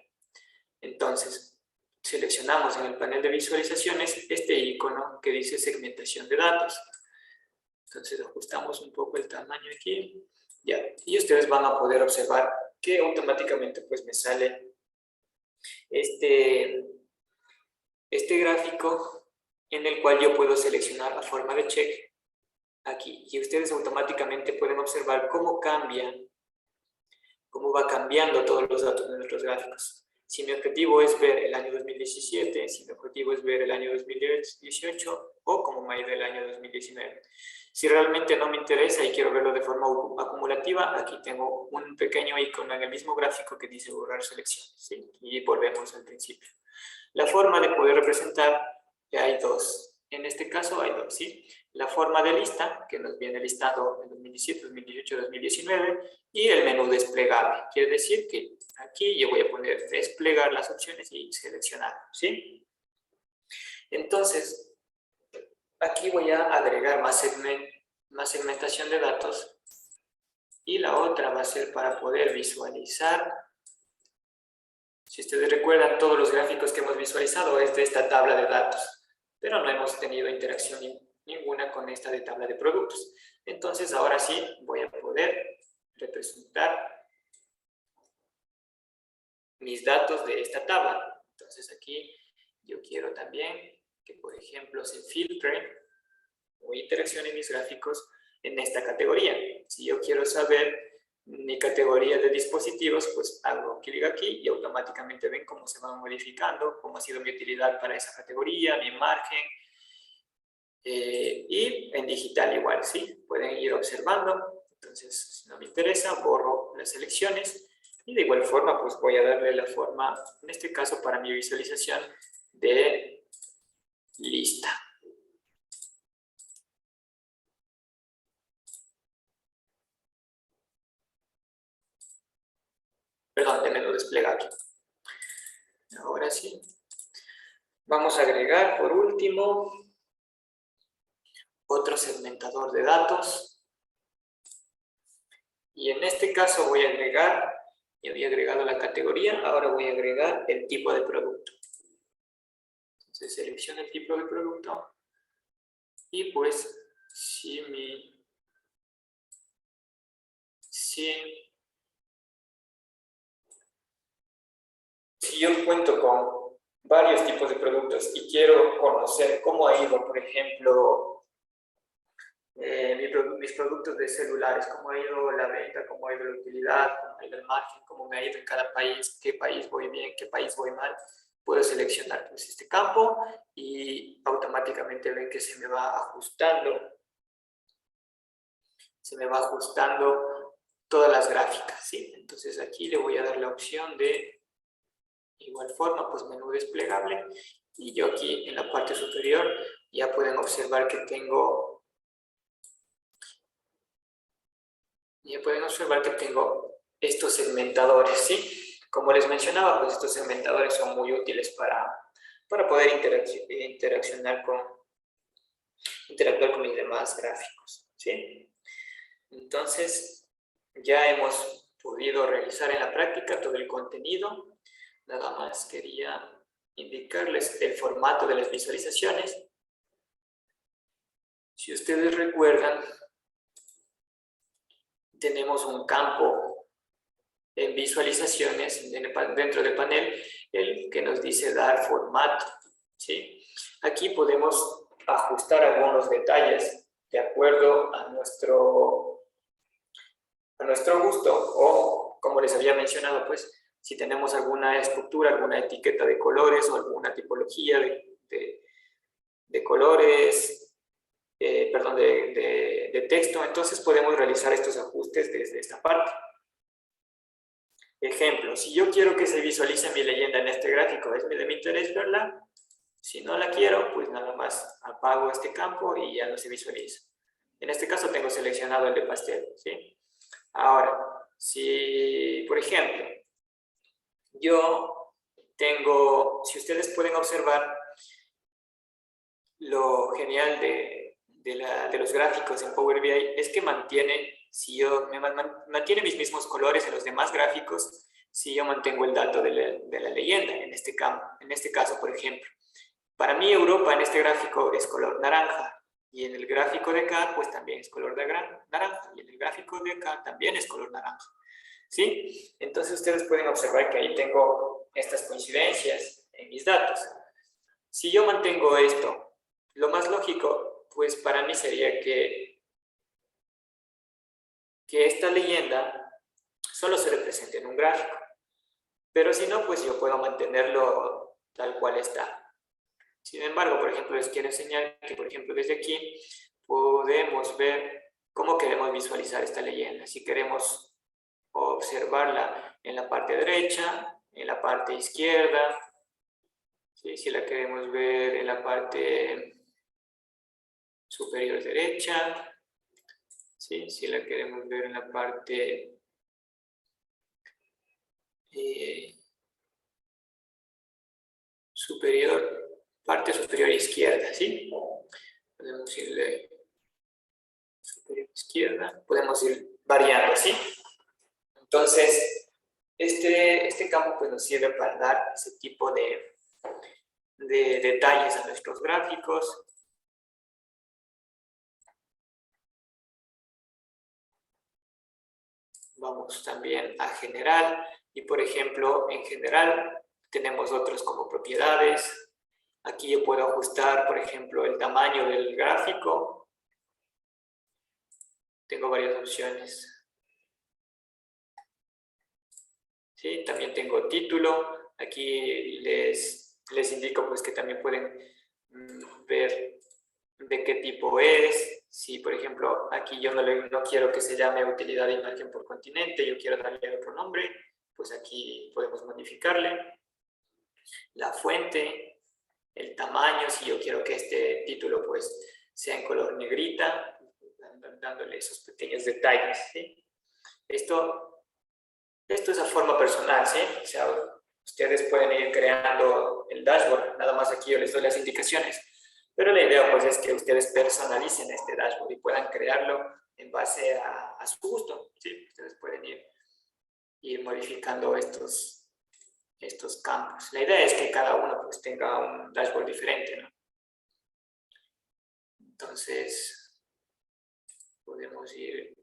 S2: Entonces, seleccionamos en el panel de visualizaciones este icono que dice segmentación de datos. Entonces ajustamos un poco el tamaño aquí. Ya, y ustedes van a poder observar que automáticamente pues me sale este gráfico en el cual yo puedo seleccionar la forma de check aquí. Y ustedes automáticamente pueden observar cómo va cambiando todos los datos de nuestros gráficos. Si mi objetivo es ver el año 2017, si mi objetivo es ver el año 2018 o cómo me ha ido el año 2019. Si realmente no me interesa y quiero verlo de forma acumulativa, aquí tengo un pequeño icono en el mismo gráfico que dice borrar selección, ¿sí? Y volvemos al principio. La forma de poder representar, hay dos. En este caso hay dos, ¿sí? La forma de lista, que nos viene listado en 2017, 2018, 2019, y el menú desplegable. Quiere decir que aquí yo voy a poner desplegar las opciones y seleccionar, ¿sí? Entonces, aquí voy a agregar más segmentación de datos, y la otra va a ser para poder visualizar. Si ustedes recuerdan, todos los gráficos que hemos visualizado es de esta tabla de datos, pero no hemos tenido interacción ninguna con esta de tabla de productos. Entonces, ahora sí voy a poder representar mis datos de esta tabla. Entonces, aquí yo quiero también que, por ejemplo, se filtre o interaccione mis gráficos en esta categoría. Si yo quiero saber mi categoría de dispositivos, pues hago clic aquí y automáticamente ven cómo se van modificando, cómo ha sido mi utilidad para esa categoría, mi margen. Y en digital igual, ¿sí? Pueden ir observando. Entonces, si no me interesa, borro las selecciones. Y de igual forma, pues voy a darle la forma, en este caso para mi visualización, de lista. Perdón, de menú desplegable. Ahora sí. Vamos a agregar, por último, otro segmentador de datos. Y en este caso voy a agregar, ya había agregado la categoría, ahora voy a agregar el tipo de producto. Entonces selecciono el tipo de producto y pues si yo cuento con varios tipos de productos y quiero conocer cómo ha ido, por ejemplo, mis productos de celulares, cómo ha ido la venta, cómo ha ido la utilidad, cómo ha ido el margen, cómo me ha ido en cada país, qué país voy bien, qué país voy mal, puedo seleccionar pues este campo y automáticamente ven que se me va ajustando todas las gráficas, ¿sí? Entonces aquí le voy a dar la opción de igual forma, pues menú desplegable, y yo aquí en la parte superior ya pueden observar que tengo estos segmentadores, ¿sí? Como les mencionaba, pues estos segmentadores son muy útiles para poder interactuar con mis demás gráficos, ¿sí? Entonces, ya hemos podido realizar en la práctica todo el contenido. Nada más quería indicarles el formato de las visualizaciones. Si ustedes recuerdan, tenemos un campo en visualizaciones dentro del panel, el que nos dice dar formato, ¿sí? Aquí podemos ajustar algunos detalles de acuerdo a nuestro gusto, o como les había mencionado, pues si tenemos alguna estructura, alguna etiqueta de colores o alguna tipología de colores, de texto, entonces podemos realizar estos ajustes desde esta parte. Ejemplo, si yo quiero que se visualice mi leyenda en este gráfico, ¿es de mi interés verla? Si no la quiero, pues nada más apago este campo y ya no se visualiza. En este caso tengo seleccionado el de pastel, ¿sí? Ahora, si, por ejemplo, si ustedes pueden observar lo genial de los gráficos en Power BI es que mantiene mis mismos colores en los demás gráficos si yo mantengo el dato de la leyenda en este caso, por ejemplo. Para mí Europa en este gráfico es color naranja, Y en el gráfico de acá, pues también es color de naranja. Y en el gráfico de acá también es color naranja. ¿Sí? Entonces ustedes pueden observar que ahí tengo estas coincidencias en mis datos. Si yo mantengo esto, lo más lógico, pues para mí sería que esta leyenda solo se represente en un gráfico. Pero si no, pues yo puedo mantenerlo tal cual está. Sin embargo, por ejemplo, les quiero enseñar que, por ejemplo, desde aquí podemos ver cómo queremos visualizar esta leyenda. Si queremos observarla en la parte derecha, en la parte izquierda, ¿sí? Si la queremos ver en la parte superior derecha, ¿sí? Si la queremos ver en la parte parte superior izquierda, ¿sí? Podemos irle superior izquierda, podemos ir variando, ¿sí? Entonces, este campo pues, nos sirve para dar ese tipo de detalles a nuestros gráficos. Vamos también a general y, por ejemplo, en general tenemos otros como propiedades. Aquí yo puedo ajustar, por ejemplo, el tamaño del gráfico. Tengo varias opciones. ¿Sí? También tengo título. Aquí les indico pues, que también pueden ver de qué tipo es. Si, por ejemplo, aquí yo no quiero que se llame utilidad de imagen por continente, yo quiero darle otro nombre, pues aquí podemos modificarle. La fuente, el tamaño, si yo quiero que este título pues sea en color negrita, dándole esos pequeños detalles, ¿sí? Esto es a forma personal, ¿sí? O sea, ustedes pueden ir creando el dashboard, nada más aquí yo les doy las indicaciones, pero la idea pues es que ustedes personalicen este dashboard y puedan crearlo en base a su gusto, ¿sí? Ustedes pueden ir modificando estos campos. La idea es que cada uno pues tenga un dashboard diferente, ¿no? Entonces, podemos ir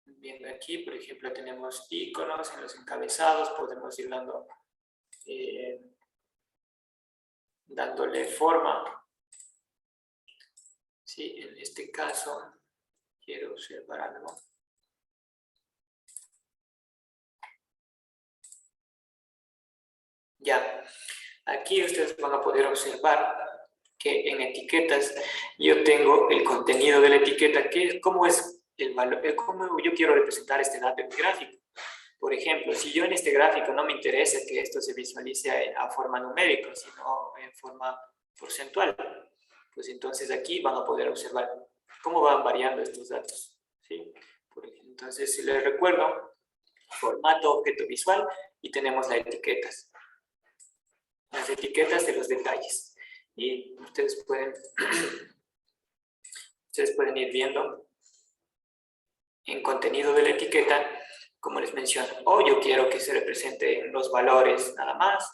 S2: viendo aquí, por ejemplo, tenemos iconos en los encabezados, podemos ir dándole forma. Sí, en este caso, quiero observar algo. Ya, aquí ustedes van a poder observar que en etiquetas yo tengo el contenido de la etiqueta, cómo es el valor, cómo yo quiero representar este dato en mi gráfico. Por ejemplo, si yo en este gráfico no me interesa que esto se visualice a forma numérica, sino en forma porcentual, pues entonces aquí van a poder observar cómo van variando estos datos, ¿sí? Entonces, si les recuerdo, formato, objeto visual, y tenemos las etiquetas de los detalles. Y ustedes pueden ir viendo en contenido de la etiqueta, como les menciono, o yo quiero que se representen los valores nada más,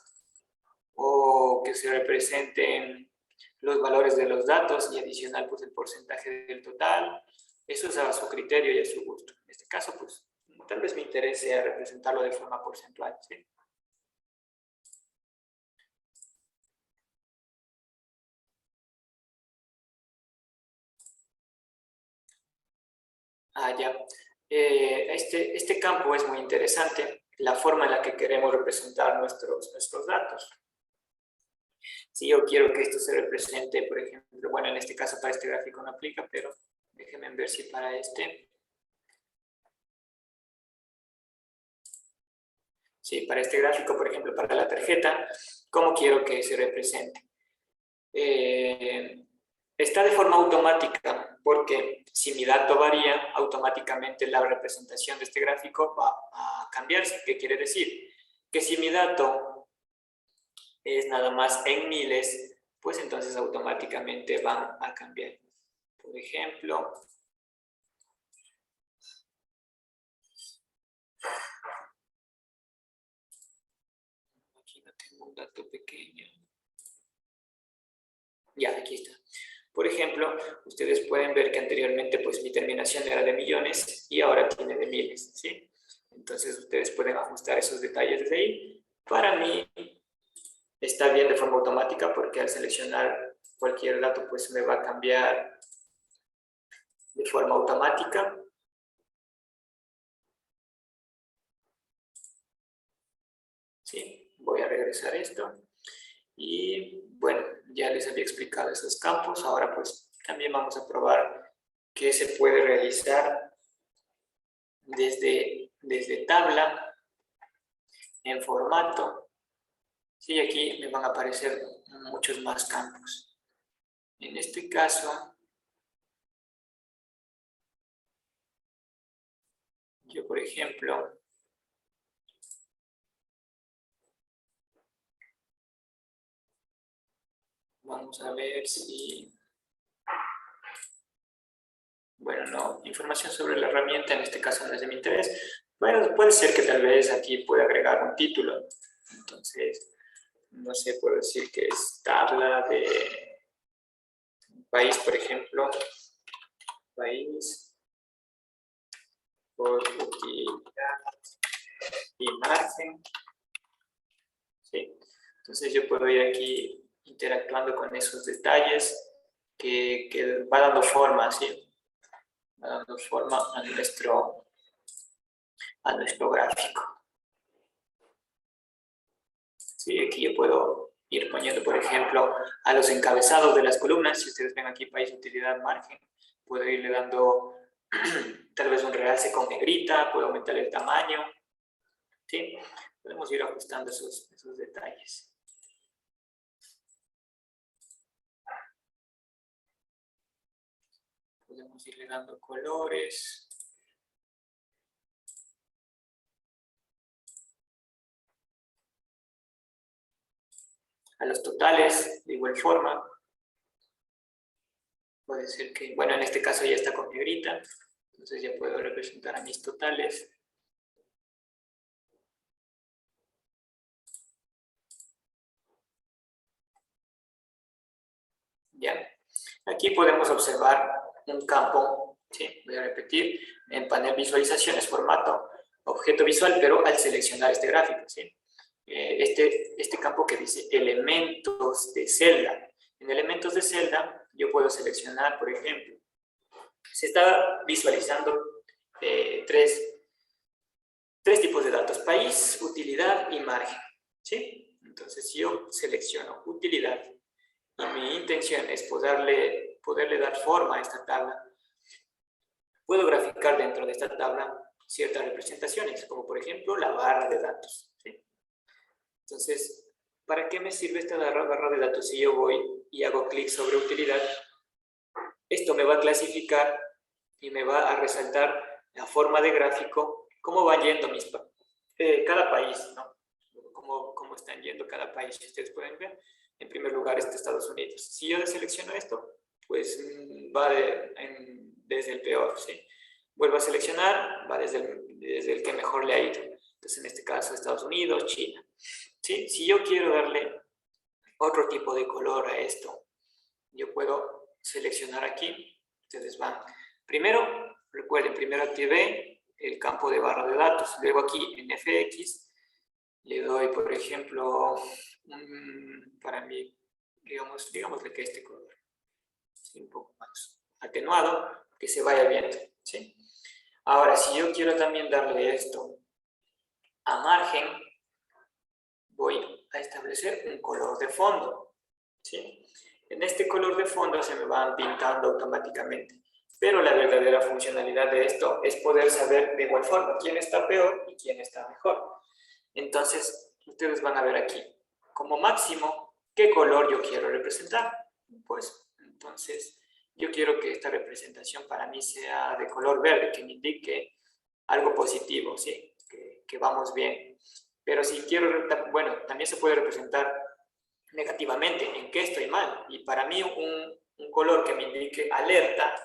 S2: o que se representen los valores de los datos y adicional pues el porcentaje del total. Eso es a su criterio y a su gusto. En este caso, pues, tal vez me interese representarlo de forma porcentual, ¿sí? Ya. Este campo es muy interesante, la forma en la que queremos representar nuestros datos. Si yo quiero que esto se represente, por ejemplo, bueno, en este caso para este gráfico no aplica, pero déjenme ver si para este. Sí, para este gráfico, por ejemplo, para la tarjeta, ¿cómo quiero que se represente? Está de forma automática, porque si mi dato varía, automáticamente la representación de este gráfico va a cambiarse. ¿Qué quiere decir? Que si mi dato es nada más en miles, pues entonces automáticamente van a cambiar. Por ejemplo, aquí no tengo un dato pequeño. Ya, aquí está. Por ejemplo, ustedes pueden ver que anteriormente pues mi terminación era de millones y ahora tiene de miles, ¿sí? Entonces ustedes pueden ajustar esos detalles desde ahí. Para mí está bien de forma automática porque al seleccionar cualquier dato pues me va a cambiar de forma automática. ¿Sí? Voy a regresar esto. Y bueno, ya les había explicado esos campos. Ahora pues también vamos a probar qué se puede realizar desde tabla en formato. Sí, aquí me van a aparecer muchos más campos. En este caso, yo por ejemplo, vamos a ver si... Bueno, no, información sobre la herramienta, en este caso no es de mi interés. Bueno, puede ser que tal vez aquí pueda agregar un título. Entonces, no sé, puedo decir que es tabla de país, por ejemplo. País por utilidad y margen. ¿Sí? Entonces yo puedo ir aquí interactuando con esos detalles que va dando forma, ¿sí? Va dando forma a nuestro gráfico. ¿Sí? Aquí yo puedo ir poniendo, por ejemplo, a los encabezados de las columnas. Si ustedes ven aquí país, utilidad, margen, puedo irle dando tal vez un realce con negrita, puedo aumentar el tamaño. ¿Sí? Podemos ir ajustando esos detalles. Podemos irle dando colores. A los totales, de igual forma. Puede ser que, bueno, en este caso ya está con negrita, entonces ya puedo representar a mis totales. Ya. Aquí podemos observar un campo, ¿sí? Voy a repetir, en panel visualizaciones, formato, objeto visual, pero al seleccionar este gráfico, ¿sí? Este campo que dice elementos de celda. En elementos de celda yo puedo seleccionar, por ejemplo, se está visualizando tres tipos de datos: país, utilidad y margen, ¿sí? Entonces, si yo selecciono utilidad y mi intención es poderle dar forma a esta tabla, puedo graficar dentro de esta tabla ciertas representaciones, como por ejemplo la barra de datos, ¿sí? Entonces, ¿para qué me sirve esta barra de datos? Si yo voy y hago clic sobre utilidad, esto me va a clasificar y me va a resaltar la forma de gráfico, cómo van yendo cada país, ¿no? Cómo están yendo cada país. Si ustedes pueden ver, en primer lugar está Estados Unidos. Si yo deselecciono esto, pues va desde el peor, ¿sí? Vuelvo a seleccionar, va desde el que mejor le ha ido. Entonces, en este caso, Estados Unidos, China, ¿sí? Si yo quiero darle otro tipo de color a esto, yo puedo seleccionar aquí. Ustedes van. Primero, recuerden, primero activé el campo de barra de datos. Luego aquí en FX le doy, por ejemplo, para mí, digámosle que este color, ¿sí? Un poco más atenuado, que se vaya viendo, ¿sí? Ahora, si yo quiero también darle esto a margen, voy a establecer un color de fondo, ¿sí? En este color de fondo se me van pintando automáticamente, pero la verdadera funcionalidad de esto es poder saber de igual forma quién está peor y quién está mejor. Entonces, ustedes van a ver aquí, como máximo, qué color yo quiero representar. Pues, entonces, yo quiero que esta representación para mí sea de color verde, que me indique algo positivo, ¿sí? Que vamos bien. Pero si quiero, bueno, también se puede representar negativamente, en qué estoy mal. Y para mí un color que me indique alerta,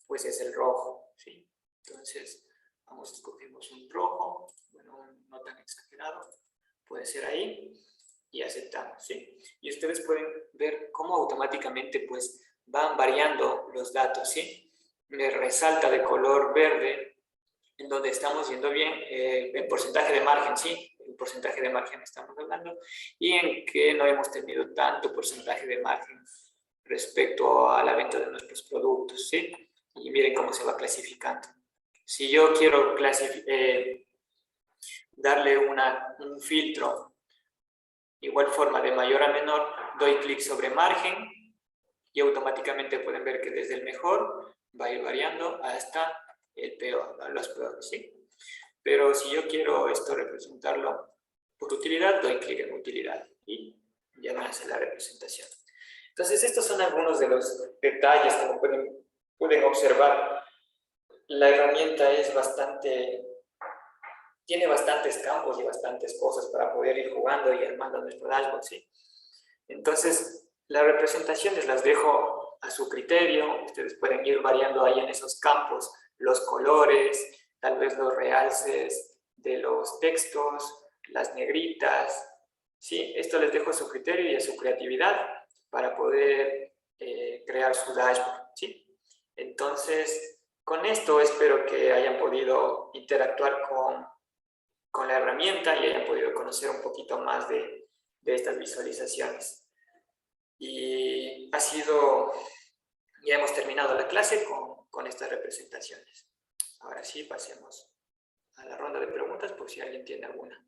S2: pues es el rojo, ¿sí? Entonces, escogemos un rojo, bueno, no tan exagerado, puede ser ahí. y aceptamos, ¿sí? Y ustedes pueden ver cómo automáticamente pues van variando los datos, ¿sí? Me resalta de color verde en donde estamos yendo bien el porcentaje de margen, ¿sí? El porcentaje de margen estamos hablando, y en que no hemos tenido tanto porcentaje de margen respecto a la venta de nuestros productos, ¿sí? Y miren cómo se va clasificando. Si yo quiero darle un filtro, igual forma de mayor a menor, doy clic sobre margen y automáticamente pueden ver que desde el mejor va a ir variando hasta el peor, los peores, ¿sí? Pero si yo quiero esto representarlo por utilidad, doy clic en utilidad y ya me hace la representación. Entonces, estos son algunos de los detalles, como pueden observar. La herramienta es tiene bastantes campos y bastantes cosas para poder ir jugando y armando nuestro dashboard, ¿sí? Entonces, las representaciones las dejo a su criterio. Ustedes pueden ir variando ahí en esos campos los colores, tal vez los realces de los textos, las negritas, ¿sí? Esto les dejo a su criterio y a su creatividad para poder crear su dashboard, ¿sí? Entonces, con esto espero que hayan podido interactuar con la herramienta y hayan podido conocer un poquito más de estas visualizaciones. Y ya hemos terminado la clase con estas representaciones. Ahora sí, pasemos a la ronda de preguntas por si alguien tiene alguna.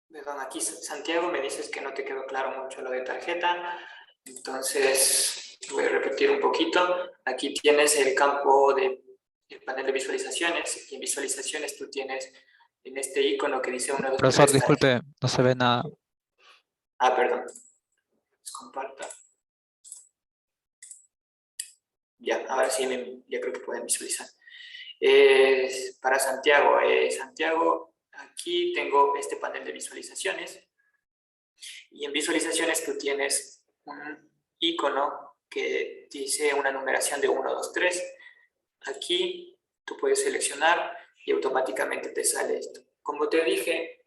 S2: Perdón, aquí Santiago me dices que no te quedó claro mucho lo de tarjeta, entonces voy a repetir un poquito. Aquí tienes el campo del panel de visualizaciones, y en visualizaciones tú tienes en este icono que dice 1, 2,
S3: Profesor,
S2: 3.
S3: disculpe, no se ve nada.
S2: Ah, perdón. Les comparto. Ya, ahora sí, ya creo que pueden visualizar. Para Santiago, Santiago, aquí tengo este panel de visualizaciones. Y en visualizaciones tú tienes un icono que dice una numeración de 1, 2, 3. Aquí tú puedes seleccionar y automáticamente te sale esto. Como te dije,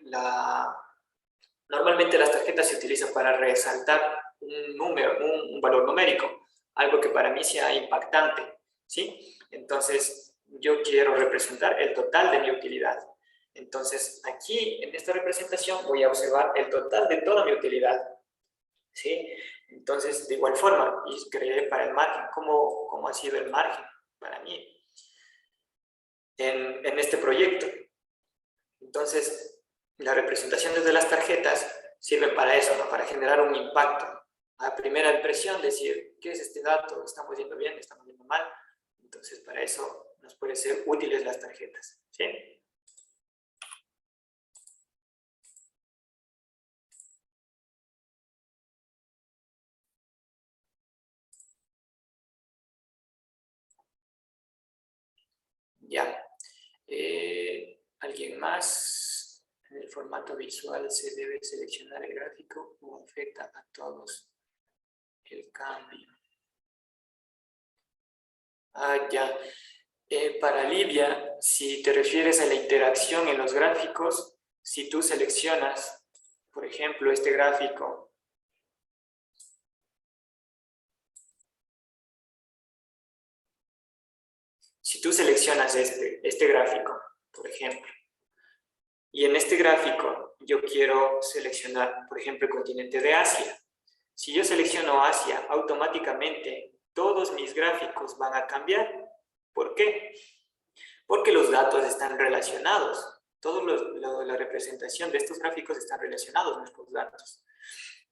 S2: normalmente las tarjetas se utilizan para resaltar un número, un valor numérico, algo que para mí sea impactante, ¿sí? Entonces, yo quiero representar el total de mi utilidad. Entonces, aquí, en esta representación, voy a observar el total de toda mi utilidad, ¿sí? Entonces, de igual forma, y creé para el margen, ¿cómo ha sido el margen para mí en este proyecto? Entonces, las representaciones de las tarjetas sirven para eso, ¿no? Para generar un impacto. A primera impresión, decir, ¿qué es este dato? ¿Estamos yendo bien? ¿Estamos yendo mal? Entonces, para eso nos pueden ser útiles las tarjetas, ¿sí? Ya. ¿Alguien más? En el formato visual se debe seleccionar el gráfico o afecta a todos el cambio. Ah, ya. Para Livia, si te refieres a la interacción en los gráficos, si tú seleccionas, por ejemplo, este gráfico, si tú seleccionas este gráfico, por ejemplo, y en este gráfico yo quiero seleccionar, por ejemplo, el continente de Asia. Si yo selecciono Asia, automáticamente todos mis gráficos van a cambiar. ¿Por qué? Porque los datos están relacionados. La representación de estos gráficos están relacionados nuestros datos.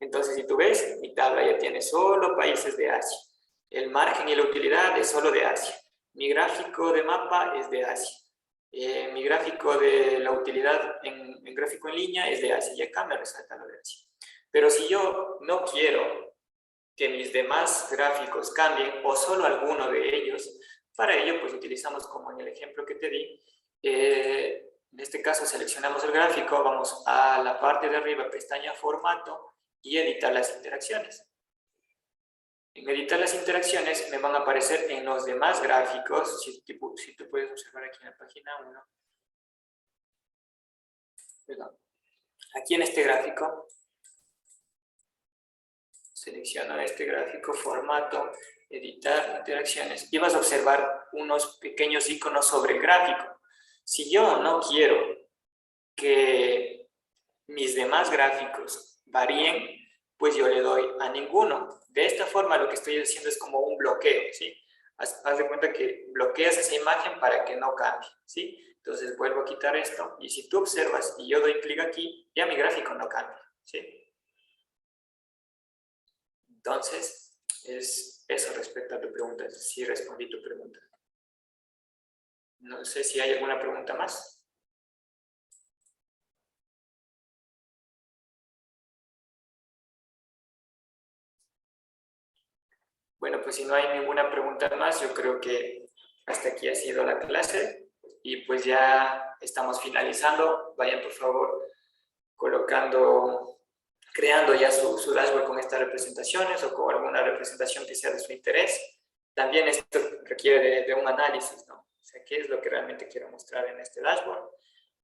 S2: Entonces, si tú ves, mi tabla ya tiene solo países de Asia. El margen y la utilidad es solo de Asia. Mi gráfico de mapa es de Asia. Mi gráfico de la utilidad en gráfico en línea es de Asia y acá me resalta lo de Asia. Pero si yo no quiero que mis demás gráficos cambien o solo alguno de ellos, para ello pues utilizamos como en el ejemplo que te di, en este caso seleccionamos el gráfico, vamos a la parte de arriba, pestaña formato y editar las interacciones. En editar las interacciones me van a aparecer en los demás gráficos, si tú puedes observar aquí en la página 1, perdón, aquí en este gráfico, selecciono este gráfico, formato, editar interacciones y vas a observar unos pequeños iconos sobre el gráfico. Si yo no quiero que mis demás gráficos varíen, pues yo le doy a ninguno. De esta forma lo que estoy haciendo es como un bloqueo, ¿sí? Haz de cuenta que bloqueas esa imagen para que no cambie, ¿sí? Entonces vuelvo a quitar esto y si tú observas y yo doy clic aquí, ya mi gráfico no cambia, ¿sí? Entonces, es eso respecto a tu pregunta, si respondí tu pregunta. No sé si hay alguna pregunta más. Bueno, pues si no hay ninguna pregunta más, yo creo que hasta aquí ha sido la clase y pues ya estamos finalizando. Vayan por favor creando ya su dashboard con estas representaciones o con alguna representación que sea de su interés. También esto requiere de un análisis, ¿no? O sea, ¿qué es lo que realmente quiero mostrar en este dashboard?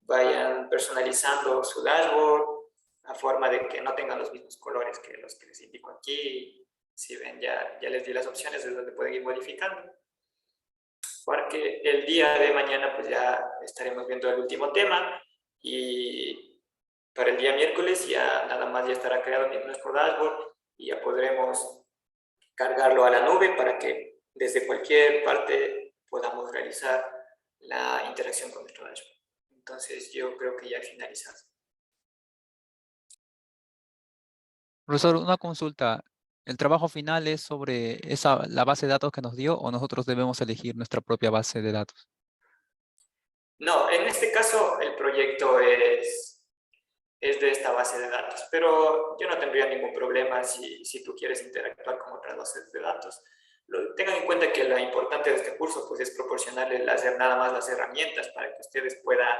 S2: Vayan personalizando su dashboard a forma de que no tengan los mismos colores que los que les indico aquí. Si ven, ya les di las opciones de donde pueden ir modificando. Porque el día de mañana pues ya estaremos viendo el último tema y para el día miércoles ya nada más ya estará creado nuestro dashboard y ya podremos cargarlo a la nube para que desde cualquier parte podamos realizar la interacción con nuestro dashboard. Entonces yo creo que ya he finalizado.
S3: Profesor, una consulta. ¿El trabajo final es sobre la base de datos que nos dio o nosotros debemos elegir nuestra propia base de datos?
S2: No, en este caso el proyecto es de esta base de datos, pero yo no tendría ningún problema si tú quieres interactuar con otras bases de datos. Tengan en cuenta que lo importante de este curso pues, es proporcionarles nada más las herramientas para que ustedes puedan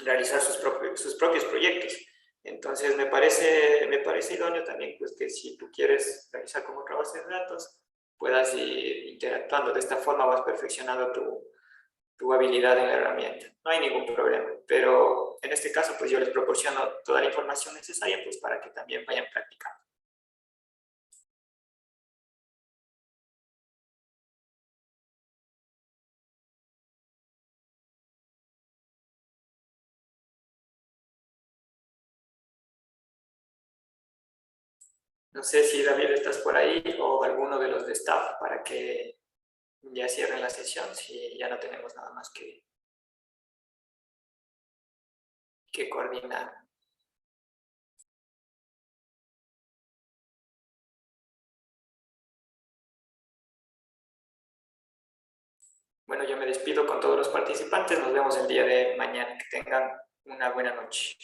S2: realizar sus propios proyectos. Entonces me parece idóneo también pues, que si tú quieres realizar con otra base de datos, puedas ir interactuando. De esta forma vas perfeccionando tu habilidad en la herramienta. No hay ningún problema, pero en este caso pues yo les proporciono toda la información necesaria pues para que también vayan practicando. No sé si David estás por ahí o alguno de los de staff para que ya cierren la sesión si ya no tenemos nada más que coordinar. Bueno, yo me despido con todos los participantes. Nos vemos el día de mañana. Que tengan una buena noche.